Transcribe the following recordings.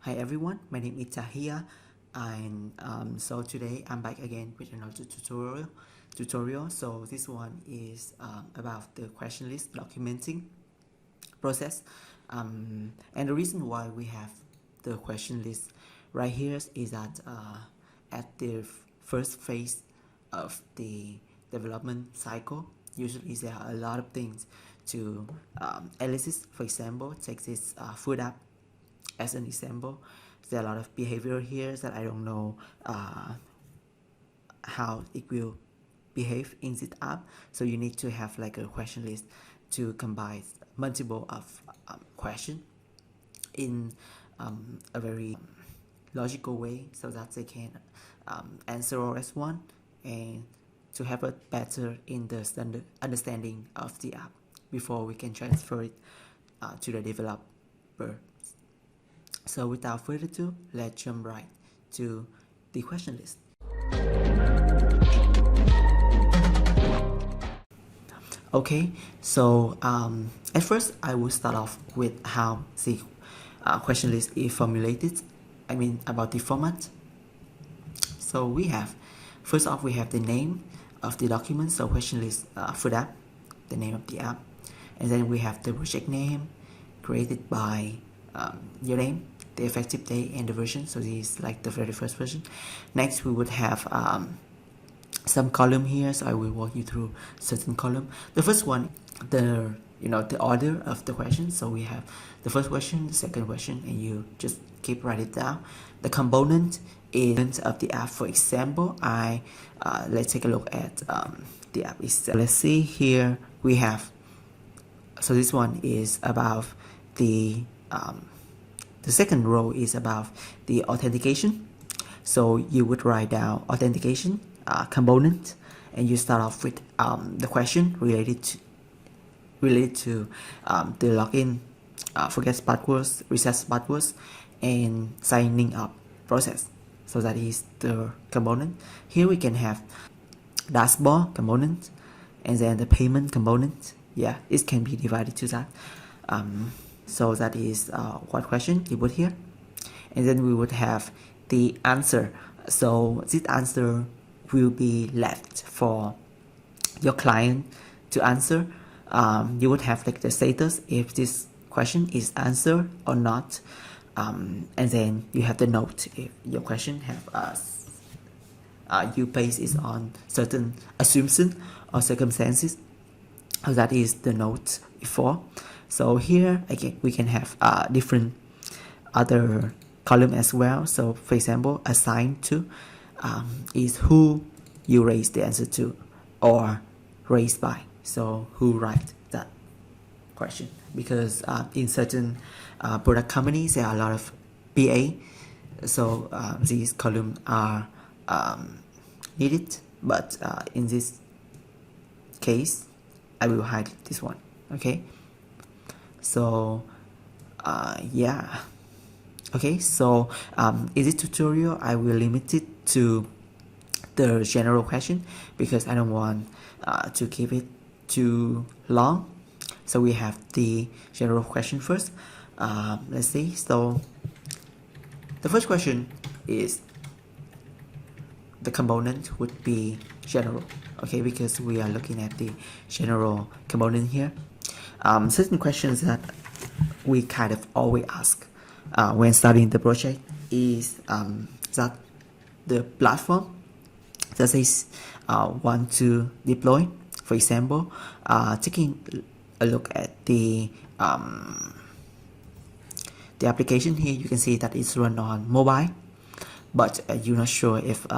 Hi everyone, my name is Tahia, and so today I'm back again with another tutorial. So this one is about the question list documenting process, and the reason why we have the question list right here is that at the first phase of the development cycle, usually there are a lot of things to analysis. For example, take this food app as an example. There are a lot of behavior here that I don't know how it will behave in this app, so you need to have like a question list to combine multiple of question in a very logical way so that they can answer all as one, and to have a better in the standard understanding of the app before we can transfer it to the developer. So without further ado, let's jump right to the question list. Okay, so at first I will start off with how the question list is formulated. I mean about the format. So we have, first off we have the name of the document, so question list food app, the name of the app, and then we have the project name created by your name, the effective date, and the version. So this is like the very first version. Next we would have some column here, so I will walk you through certain column. The first one, the order of the question. So we have the first question, the second question, and you just keep write it down. The component is of the app. For example, let's take a look at the app itself. Let's see here we have, so this one is about the second row is about the authentication. So you would write down authentication component, and you start off with the question related to the login, forget passwords, reset passwords, and signing up process. So that is the component. Here we can have dashboard component, and then the payment component. Yeah, it can be divided to that. So that is what question you put here, and then we would have the answer. So this answer will be left for your client to answer. You would have like the status if this question is answered or not, and then you have the note if your question have you base is on certain assumption or circumstances. So that is the note before. So here again we can have different other column as well. So for example, assigned to is who you raise the answer to or raised by. So who write that question, because in certain product companies there are a lot of BA, so these columns are needed, but in this case I will hide this one. Okay, so yeah. Okay, so in this tutorial I will limit it to the general question because I don't want to keep it too long. So we have the general question first. Let's see. So the first question is the component would be general. Okay, because we are looking at the general component here. Certain questions that we kind of always ask when starting the project is that the platform that is want to deploy. For example, taking a look at the application here, you can see that it's run on mobile, but you're not sure if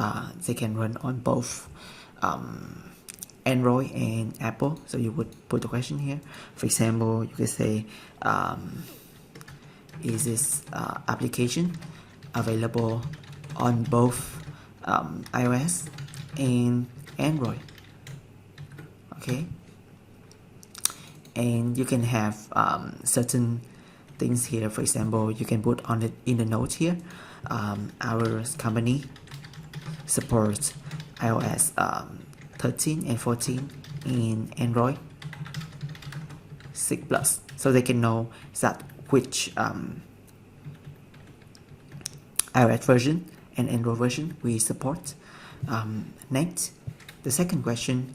they can run on both Android and Apple. So you would put the question here. For example, you could say is this application available on both iOS and Android? Okay, and you can have certain things here. For example, you can put on it in the note here, our company supports iOS 13 and 14 in Android 6 plus, so they can know that which iOS version and Android version we support. Next, the second question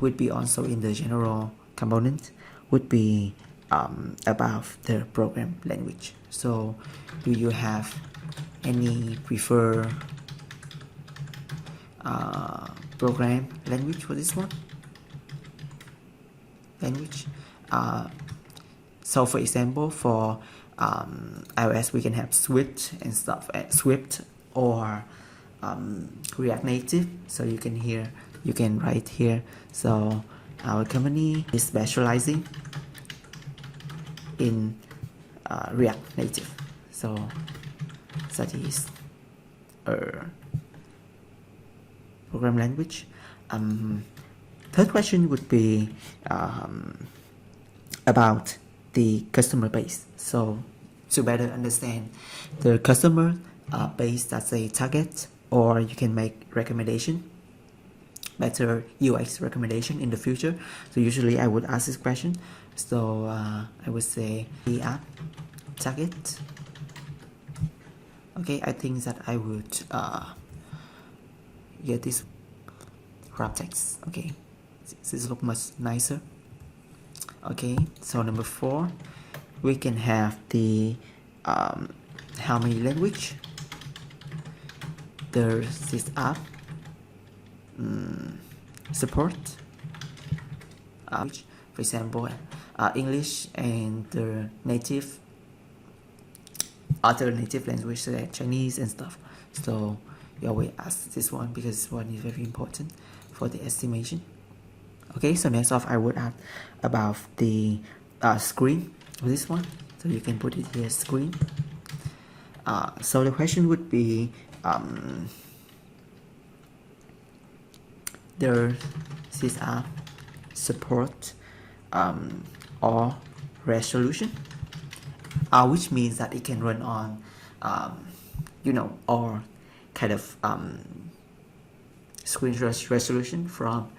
would be also in the general component, would be about the program language. So do you have any prefer program language for this one? Language. So for example, for iOS we can have Swift and stuff, Swift or React Native. So you can write here. So our company is specializing in React Native. So that is a program language. Third question would be about the customer base. So to better understand the customer base that's a target, or you can make recommendation, better UX recommendation in the future. So usually I would ask this question. So I would say the app target. Okay, I think that I would get this wrap text. Okay, this looks much nicer. Okay, so number 4, we can have the how many language there's this app support. For example, English and the native other native language like Chinese and stuff. So you always ask this one because this one is very important for the estimation. Okay, so next off I would add about the screen for this one. So you can put it here, screen. So the question would be does this app support or resolution? Which means that it can run on or kind of screen resolution from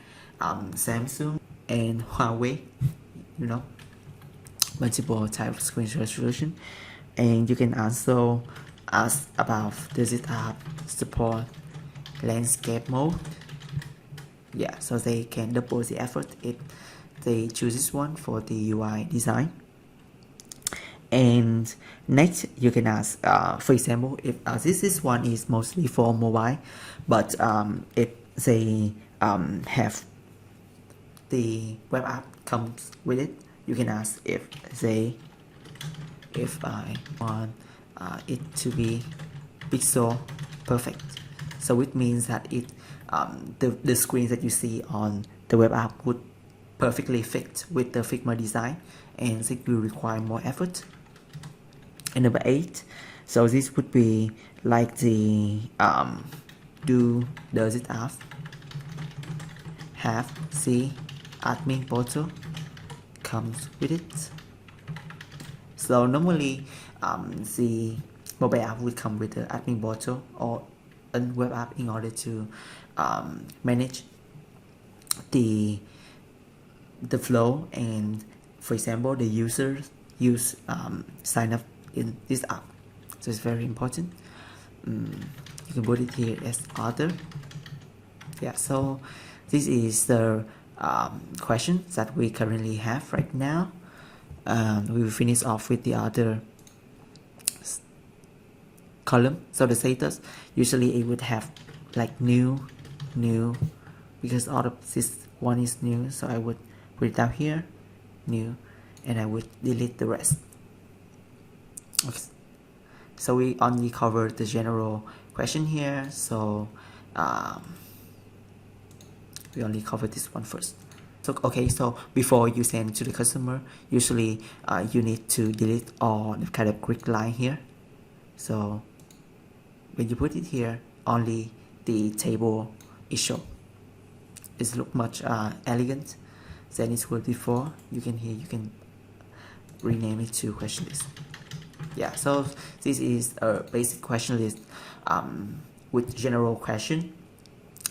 Samsung and Huawei, multiple type of screen resolution. And you can also ask about does it app support landscape mode. Yeah, so they can double the effort if they choose this one for the UI design. And next you can ask for example, if this one is mostly for mobile, but if they have the web app comes with it, you can ask if I want it to be pixel perfect. So it means that it the screens that you see on the web app would perfectly fit with the Figma design, and it will require more effort. And number 8, so this would be like the does it have the admin portal comes with it. So normally the mobile app would come with the admin portal or a web app in order to manage the flow, and for example the users sign up in this app. So it's very important. You can put it here as other. Yeah, so this is the questions that we currently have right now. We will finish off with the other column. So the status, usually it would have like new, because all of this one is new, so I would put it down here, new, and I would delete the rest. Okay. So we only covered the general question here, so we only covered this one first. So okay, so before you send to the customer, usually you need to delete all the kind of quick line here. So when you put it here, only the table is shown. It looks much elegant than it was before. You can rename it to question list. Yeah, so this is a basic question list with general question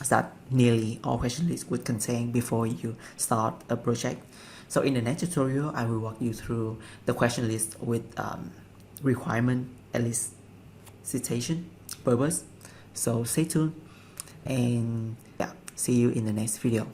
that nearly all question lists would contain before you start a project. So in the next tutorial, I will walk you through the question list with requirement at least citation purpose. So stay tuned, and yeah, see you in the next video.